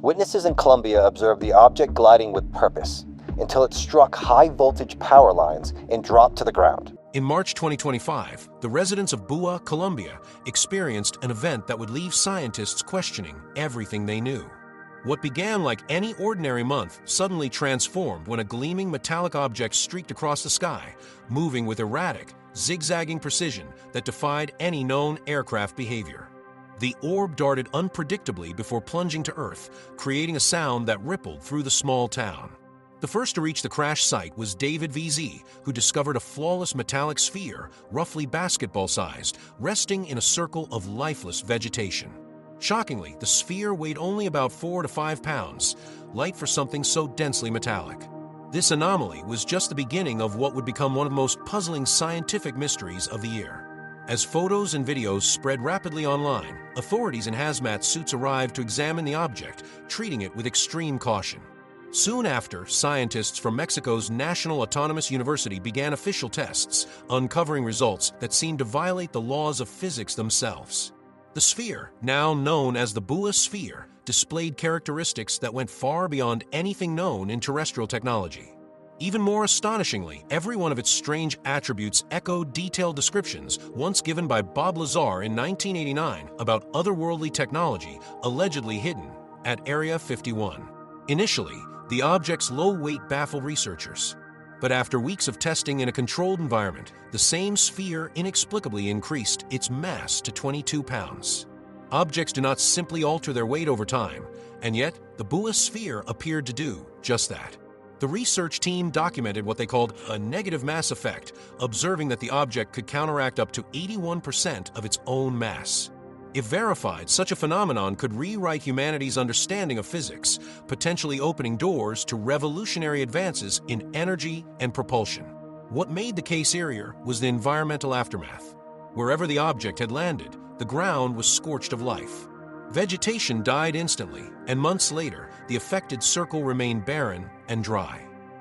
Witnesses in Colombia observed the object gliding with purpose until it struck high-voltage power lines and dropped to the ground. In March 2025, the residents of Buga, Colombia, experienced an event that would leave scientists questioning everything they knew. What began like any ordinary month suddenly transformed when a gleaming metallic object streaked across the sky, moving with erratic, zigzagging precision that defied any known aircraft behavior. The orb darted unpredictably before plunging to Earth, creating a sound that rippled through the small town. The first to reach the crash site was David VZ, who discovered a flawless metallic sphere, roughly basketball-sized, resting in a circle of lifeless vegetation. Shockingly, the sphere weighed only about 4 to 5 pounds, light for something so densely metallic. This anomaly was just the beginning of what would become one of the most puzzling scientific mysteries of the year. As photos and videos spread rapidly online, authorities in hazmat suits arrived to examine the object, treating it with extreme caution. Soon after, scientists from Mexico's National Autonomous University began official tests, uncovering results that seemed to violate the laws of physics themselves. The sphere, now known as the Buga sphere, displayed characteristics that went far beyond anything known in terrestrial technology. Even more astonishingly, every one of its strange attributes echoed detailed descriptions once given by Bob Lazar in 1989 about otherworldly technology allegedly hidden at Area 51. Initially, the object's low weight baffled researchers. But after weeks of testing in a controlled environment, the same sphere inexplicably increased its mass to 22 pounds. Objects do not simply alter their weight over time, and yet the Buga sphere appeared to do just that. The research team documented what they called a negative mass effect, observing that the object could counteract up to 81% of its own mass. If verified, such a phenomenon could rewrite humanity's understanding of physics, potentially opening doors to revolutionary advances in energy and propulsion. What made the case eerier was the environmental aftermath. Wherever the object had landed, the ground was scorched of life. Vegetation died instantly, and months later, the affected circle remained barren and dry.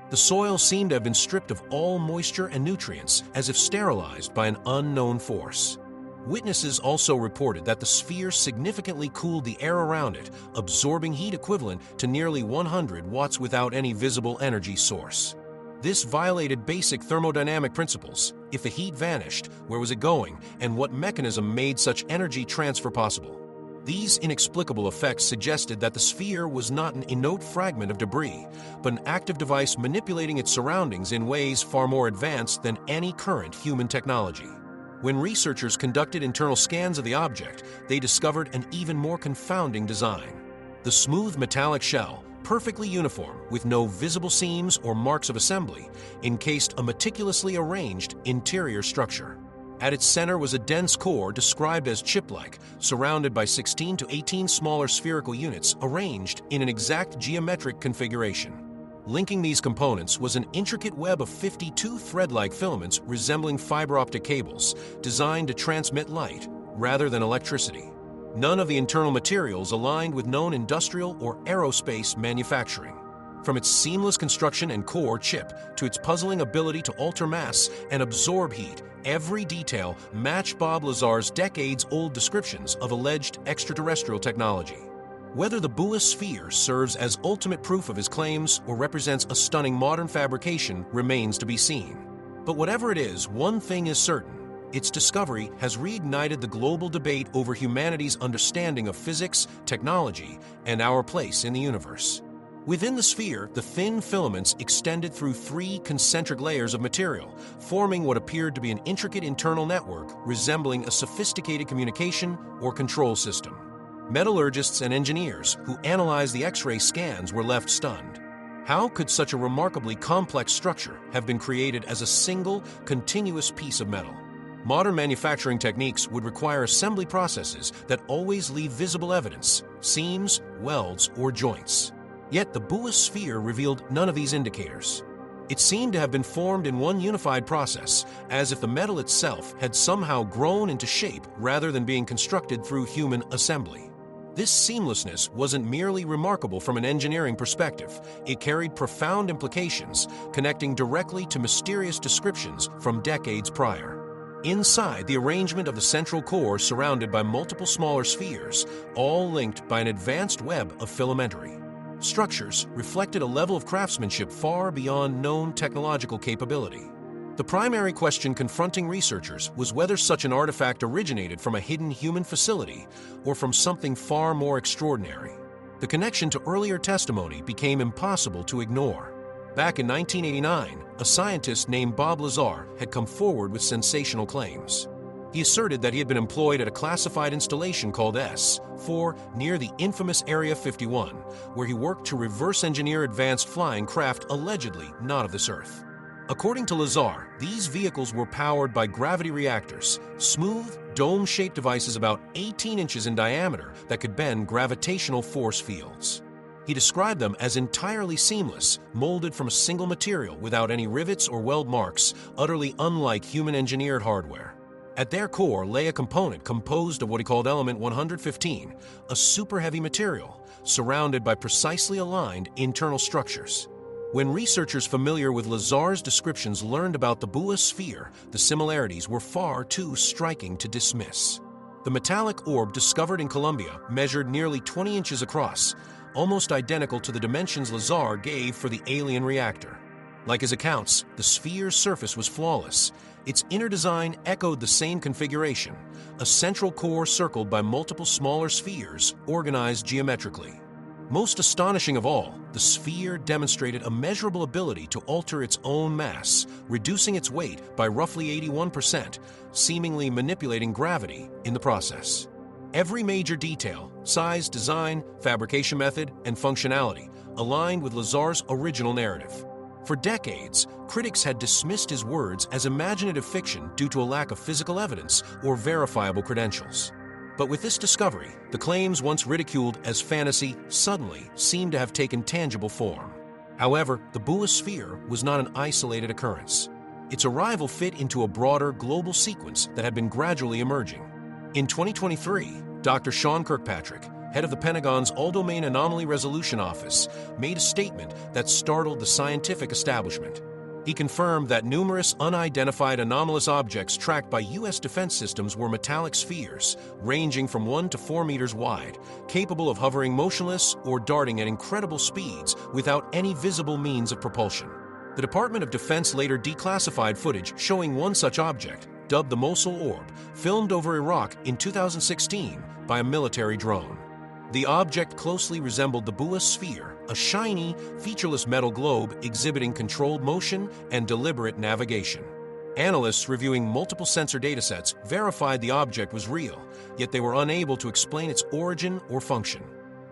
The soil seemed to have been stripped of all moisture and nutrients, as if sterilized by an unknown force. Witnesses also reported that the sphere significantly cooled the air around it, absorbing heat equivalent to nearly 100 watts without any visible energy source. This violated basic thermodynamic principles. If the heat vanished, where was it going, and what mechanism made such energy transfer possible? These inexplicable effects suggested that the sphere was not an inert fragment of debris, but an active device manipulating its surroundings in ways far more advanced than any current human technology. When researchers conducted internal scans of the object, they discovered an even more confounding design. The smooth metallic shell, perfectly uniform with no visible seams or marks of assembly, encased a meticulously arranged interior structure. At its center was a dense core described as chip-like, surrounded by 16 to 18 smaller spherical units arranged in an exact geometric configuration. Linking these components was an intricate web of 52 thread-like filaments resembling fiber optic cables, designed to transmit light rather than electricity. None of the internal materials aligned with known industrial or aerospace manufacturing. From its seamless construction and core chip to its puzzling ability to alter mass and absorb heat, every detail matched Bob Lazar's decades-old descriptions of alleged extraterrestrial technology. Whether the Buga sphere serves as ultimate proof of his claims or represents a stunning modern fabrication remains to be seen. But whatever it is, one thing is certain. Its discovery has reignited the global debate over humanity's understanding of physics, technology, and our place in the universe. Within the sphere, the thin filaments extended through 3 concentric layers of material, forming what appeared to be an intricate internal network resembling a sophisticated communication or control system. Metallurgists and engineers who analyzed the X-ray scans were left stunned. How could such a remarkably complex structure have been created as a single, continuous piece of metal? Modern manufacturing techniques would require assembly processes that always leave visible evidence, seams, welds, or joints. Yet the Buga sphere revealed none of these indicators. It seemed to have been formed in one unified process, as if the metal itself had somehow grown into shape rather than being constructed through human assembly. This seamlessness wasn't merely remarkable from an engineering perspective. It carried profound implications, connecting directly to mysterious descriptions from decades prior. Inside, the arrangement of the central core surrounded by multiple smaller spheres, all linked by an advanced web of filamentary structures, reflected a level of craftsmanship far beyond known technological capability. The primary question confronting researchers was whether such an artifact originated from a hidden human facility or from something far more extraordinary. The connection to earlier testimony became impossible to ignore. Back in 1989, a scientist named Bob Lazar had come forward with sensational claims. He asserted that he had been employed at a classified installation called S-4 near the infamous Area 51, where he worked to reverse engineer advanced flying craft allegedly not of this Earth. According to Lazar, these vehicles were powered by gravity reactors, smooth, dome-shaped devices about 18 inches in diameter that could bend gravitational force fields. He described them as entirely seamless, molded from a single material without any rivets or weld marks, utterly unlike human-engineered hardware. At their core lay a component composed of what he called element 115, a super-heavy material surrounded by precisely aligned internal structures. When researchers familiar with Lazar's descriptions learned about the Buga sphere, the similarities were far too striking to dismiss. The metallic orb discovered in Colombia measured nearly 20 inches across, almost identical to the dimensions Lazar gave for the alien reactor. Like his accounts, the sphere's surface was flawless. Its inner design echoed the same configuration, a central core circled by multiple smaller spheres organized geometrically. Most astonishing of all, the sphere demonstrated a measurable ability to alter its own mass, reducing its weight by roughly 81%, seemingly manipulating gravity in the process. Every major detail, size, design, fabrication method, and functionality aligned with Lazar's original narrative. For decades, critics had dismissed his words as imaginative fiction due to a lack of physical evidence or verifiable credentials. But with this discovery, the claims once ridiculed as fantasy suddenly seemed to have taken tangible form. However, the Buga sphere was not an isolated occurrence. Its arrival fit into a broader global sequence that had been gradually emerging. In 2023, Dr. Sean Kirkpatrick, head of the Pentagon's All-Domain Anomaly Resolution Office, made a statement that startled the scientific establishment. He confirmed that numerous unidentified anomalous objects tracked by U.S. defense systems were metallic spheres, ranging from 1 to 4 meters wide, capable of hovering motionless or darting at incredible speeds without any visible means of propulsion. The Department of Defense later declassified footage showing one such object, dubbed the Mosul Orb, filmed over Iraq in 2016 by a military drone. The object closely resembled the Buga sphere, a shiny, featureless metal globe exhibiting controlled motion and deliberate navigation. Analysts reviewing multiple sensor datasets verified the object was real, yet they were unable to explain its origin or function.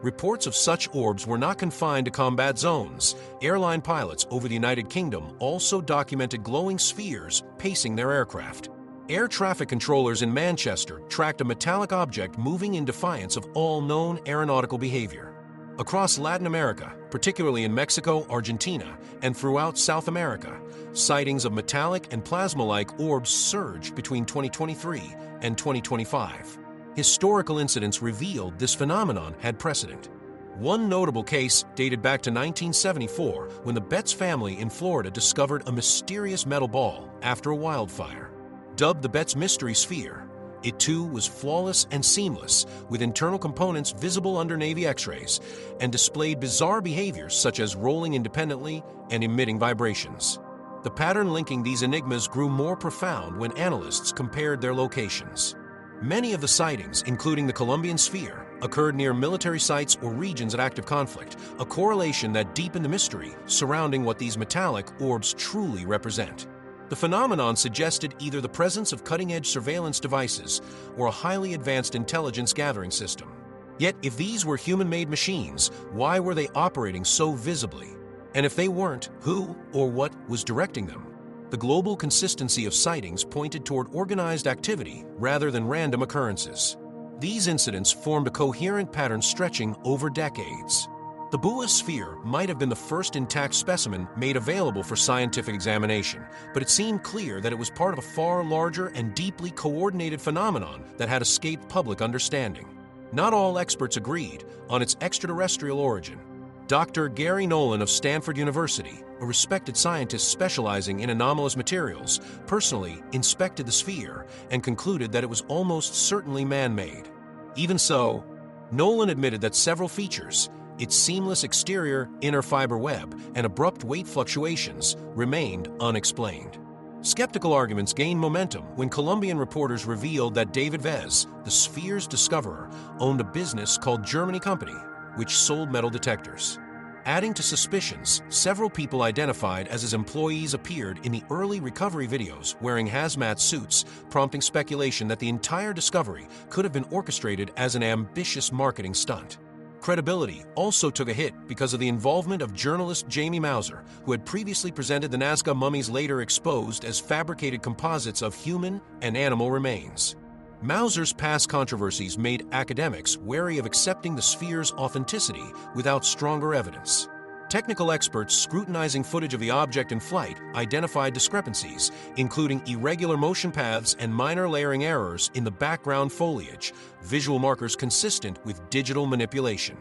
Reports of such orbs were not confined to combat zones. Airline pilots over the United Kingdom also documented glowing spheres pacing their aircraft. Air traffic controllers in Manchester tracked a metallic object moving in defiance of all known aeronautical behavior. Across Latin America, particularly in Mexico, Argentina, and throughout South America, sightings of metallic and plasma-like orbs surged between 2023 and 2025. Historical incidents revealed this phenomenon had precedent. One notable case dated back to 1974 when the Betts family in Florida discovered a mysterious metal ball after a wildfire. Dubbed the Betts Mystery Sphere, it too was flawless and seamless, with internal components visible under Navy X-rays, and displayed bizarre behaviors such as rolling independently and emitting vibrations. The pattern linking these enigmas grew more profound when analysts compared their locations. Many of the sightings, including the Colombian sphere, occurred near military sites or regions at active conflict, a correlation that deepened the mystery surrounding what these metallic orbs truly represent. The phenomenon suggested either the presence of cutting-edge surveillance devices or a highly advanced intelligence gathering system. Yet, if these were human-made machines, why were they operating so visibly? And if they weren't, who or what was directing them? The global consistency of sightings pointed toward organized activity rather than random occurrences. These incidents formed a coherent pattern stretching over decades. The Buga sphere might have been the first intact specimen made available for scientific examination, but it seemed clear that it was part of a far larger and deeply coordinated phenomenon that had escaped public understanding. Not all experts agreed on its extraterrestrial origin. Dr. Gary Nolan of Stanford University, a respected scientist specializing in anomalous materials, personally inspected the sphere and concluded that it was almost certainly man-made. Even so, Nolan admitted that several features, its seamless exterior inner fiber web and abrupt weight fluctuations, remained unexplained. Skeptical arguments gained momentum when Colombian reporters revealed that David Vez, the sphere's discoverer, owned a business called Germany Company, which sold metal detectors. Adding to suspicions, several people identified as his employees appeared in the early recovery videos wearing hazmat suits, prompting speculation that the entire discovery could have been orchestrated as an ambitious marketing stunt. Credibility also took a hit because of the involvement of journalist Jamie Mauser, who had previously presented the Nazca mummies later exposed as fabricated composites of human and animal remains. Mauser's past controversies made academics wary of accepting the sphere's authenticity without stronger evidence. Technical experts scrutinizing footage of the object in flight identified discrepancies, including irregular motion paths and minor layering errors in the background foliage, visual markers consistent with digital manipulation.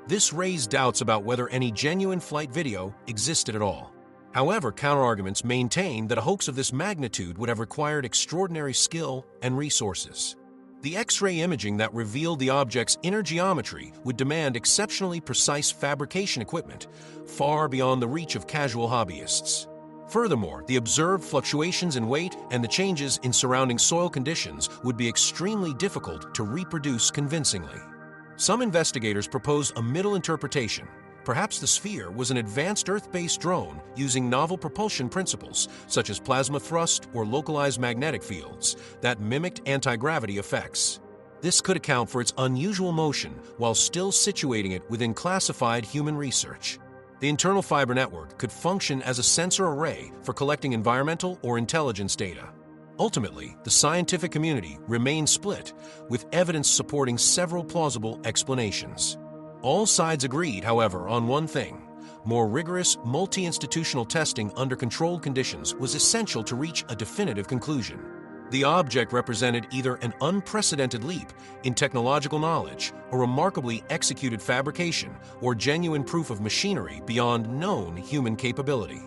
This raised doubts about whether any genuine flight video existed at all. However, counterarguments maintained that a hoax of this magnitude would have required extraordinary skill and resources. The X-ray imaging that revealed the object's inner geometry would demand exceptionally precise fabrication equipment, far beyond the reach of casual hobbyists. Furthermore, the observed fluctuations in weight and the changes in surrounding soil conditions would be extremely difficult to reproduce convincingly. Some investigators proposed a middle interpretation. Perhaps the sphere was an advanced Earth-based drone using novel propulsion principles, such as plasma thrust or localized magnetic fields, that mimicked anti-gravity effects. This could account for its unusual motion while still situating it within classified human research. The internal fiber network could function as a sensor array for collecting environmental or intelligence data. Ultimately, the scientific community remained split, with evidence supporting several plausible explanations. All sides agreed, however, on one thing. More rigorous, multi-institutional testing under controlled conditions was essential to reach a definitive conclusion. The object represented either an unprecedented leap in technological knowledge, a remarkably executed fabrication, or genuine proof of machinery beyond known human capability.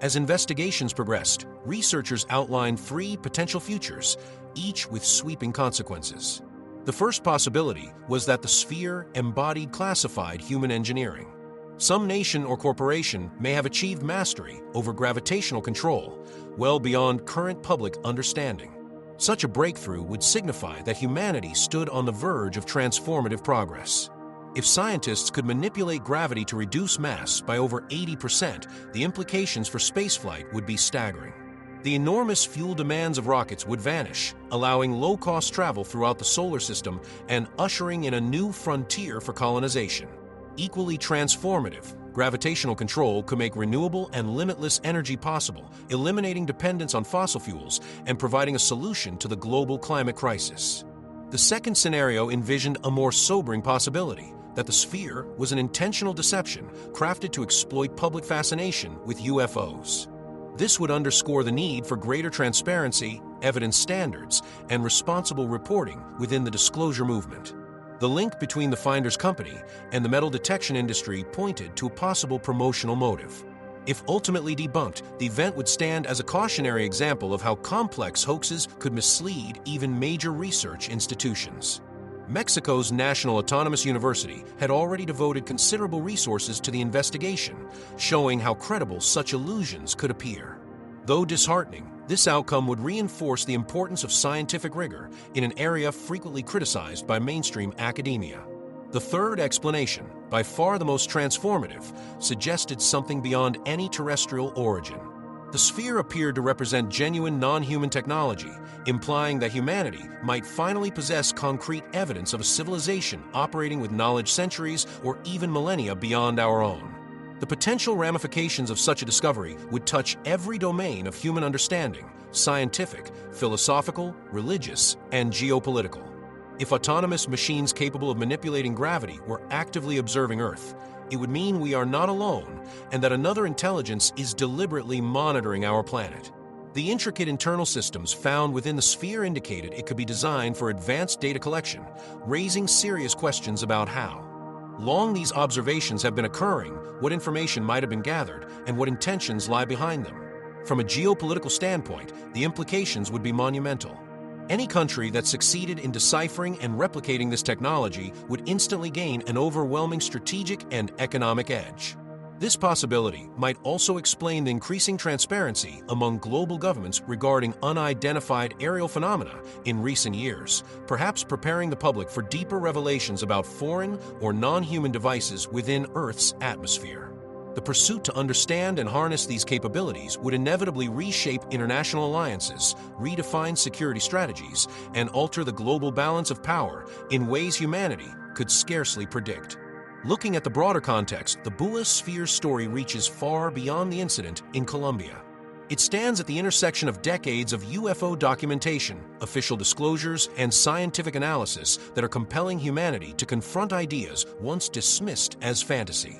As investigations progressed, researchers outlined three potential futures, each with sweeping consequences. The first possibility was that the sphere embodied classified human engineering. Some nation or corporation may have achieved mastery over gravitational control, well beyond current public understanding. Such a breakthrough would signify that humanity stood on the verge of transformative progress. If scientists could manipulate gravity to reduce mass by over 80%, the implications for spaceflight would be staggering. The enormous fuel demands of rockets would vanish, allowing low-cost travel throughout the solar system and ushering in a new frontier for colonization. Equally transformative, gravitational control could make renewable and limitless energy possible, eliminating dependence on fossil fuels and providing a solution to the global climate crisis. The second scenario envisioned a more sobering possibility, that the sphere was an intentional deception crafted to exploit public fascination with UFOs. This would underscore the need for greater transparency, evidence standards, and responsible reporting within the disclosure movement. The link between the finder's company and the metal detection industry pointed to a possible promotional motive. If ultimately debunked, the event would stand as a cautionary example of how complex hoaxes could mislead even major research institutions. Mexico's National Autonomous University had already devoted considerable resources to the investigation, showing how credible such illusions could appear. Though disheartening, this outcome would reinforce the importance of scientific rigor in an area frequently criticized by mainstream academia. The third explanation, by far the most transformative, suggested something beyond any terrestrial origin. The sphere appeared to represent genuine non-human technology, implying that humanity might finally possess concrete evidence of a civilization operating with knowledge centuries or even millennia beyond our own. The potential ramifications of such a discovery would touch every domain of human understanding: scientific, philosophical, religious, and geopolitical. If autonomous machines capable of manipulating gravity were actively observing Earth, it would mean we are not alone and that another intelligence is deliberately monitoring our planet. The intricate internal systems found within the sphere indicated it could be designed for advanced data collection, raising serious questions about how. long these observations have been occurring, what information might have been gathered, and what intentions lie behind them. From a geopolitical standpoint, the implications would be monumental. Any country that succeeded in deciphering and replicating this technology would instantly gain an overwhelming strategic and economic edge. This possibility might also explain the increasing transparency among global governments regarding unidentified aerial phenomena in recent years, perhaps preparing the public for deeper revelations about foreign or non-human devices within Earth's atmosphere. The pursuit to understand and harness these capabilities would inevitably reshape international alliances, redefine security strategies, and alter the global balance of power in ways humanity could scarcely predict. Looking at the broader context, the Buga sphere story reaches far beyond the incident in Colombia. It stands at the intersection of decades of UFO documentation, official disclosures, and scientific analysis that are compelling humanity to confront ideas once dismissed as fantasy.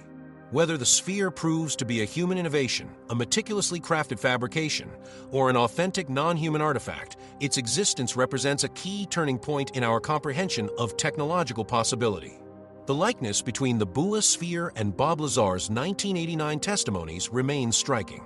Whether the sphere proves to be a human innovation, a meticulously crafted fabrication, or an authentic non-human artifact, its existence represents a key turning point in our comprehension of technological possibility. The likeness between the Buga sphere and Bob Lazar's 1989 testimonies remains striking.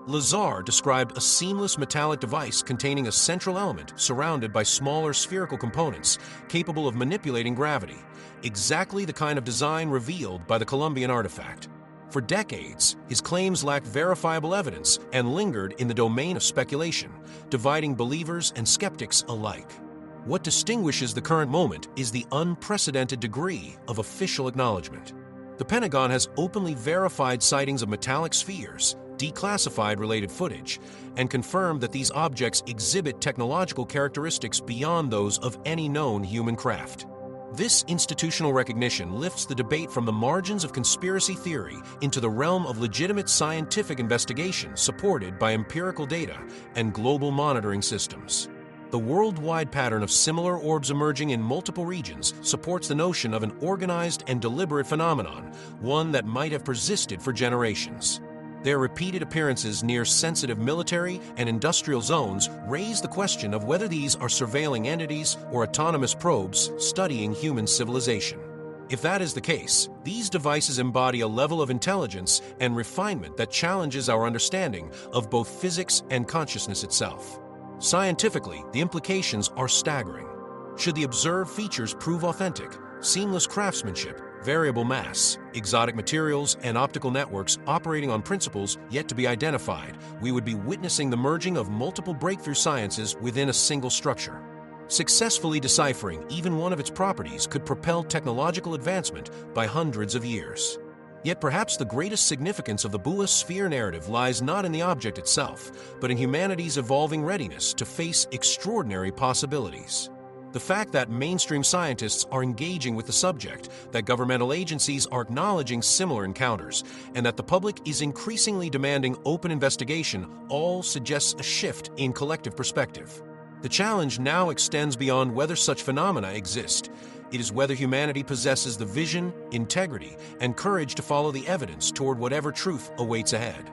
Lazar described a seamless metallic device containing a central element surrounded by smaller spherical components capable of manipulating gravity, exactly the kind of design revealed by the Colombian artifact. For decades, his claims lacked verifiable evidence and lingered in the domain of speculation, dividing believers and skeptics alike. What distinguishes the current moment is the unprecedented degree of official acknowledgement. The Pentagon has openly verified sightings of metallic spheres, declassified related footage, and confirmed that these objects exhibit technological characteristics beyond those of any known human craft. This institutional recognition lifts the debate from the margins of conspiracy theory into the realm of legitimate scientific investigation supported by empirical data and global monitoring systems. The worldwide pattern of similar orbs emerging in multiple regions supports the notion of an organized and deliberate phenomenon, one that might have persisted for generations. Their repeated appearances near sensitive military and industrial zones raise the question of whether these are surveilling entities or autonomous probes studying human civilization. If that is the case, these devices embody a level of intelligence and refinement that challenges our understanding of both physics and consciousness itself. Scientifically, the implications are staggering. Should the observed features prove authentic, seamless craftsmanship, variable mass, exotic materials, and optical networks operating on principles yet to be identified, we would be witnessing the merging of multiple breakthrough sciences within a single structure. Successfully deciphering even one of its properties could propel technological advancement by hundreds of years. Yet perhaps the greatest significance of the Buga sphere narrative lies not in the object itself, but in humanity's evolving readiness to face extraordinary possibilities. The fact that mainstream scientists are engaging with the subject, that governmental agencies are acknowledging similar encounters, and that the public is increasingly demanding open investigation all suggests a shift in collective perspective. The challenge now extends beyond whether such phenomena exist. It is whether humanity possesses the vision, integrity, and courage to follow the evidence toward whatever truth awaits ahead.